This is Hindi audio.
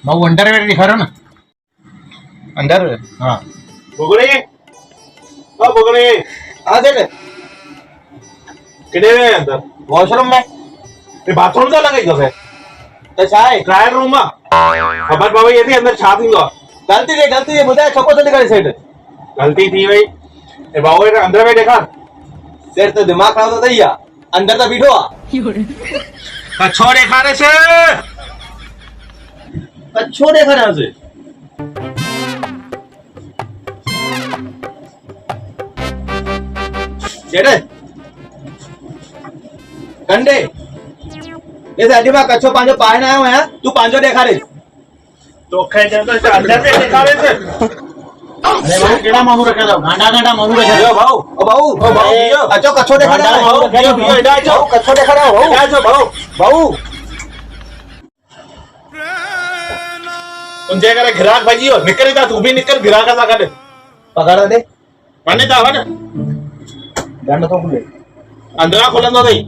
भाऊ अंडरवेयर दिखा ना अंडरवेयर हाँ बुगड़ी ओ बुगड़ी आ दे ले किधे में अंदर वॉशरूम में ये बाथरूम का लगा इधर है तो चाय ट्रायल रूम में खबर बाबा ये थी अंदर छा थी गलती है मुझे छको से निकाली साइड गलती थी भाई ये बाबू ये अंदर में देखा तेरे तो दिमाग खराब होता ही या अंदर तो बैठो आ कच्छो देखा रे से अच्छो देखा ना से जेडे कंडे जैसे अजीबा कच्छो पांचो पाए ना आया तू पांचो देखा रे तो खेचे तो अंदर में देखा रे से अरे भाऊ केड़ा मामू रखे दो गांडा मामू रखे दो भाऊ ओ भाऊ अच्छो कच्छो देखा ना भाऊ कच्छो देखा ना भाऊ भाऊ तुम जे करे गिराक भाजी हो निकल जा तू भी निकल गिराक का कर पगार दे माने जा ना गांडा तो खुले अंदर खोलन दो नहीं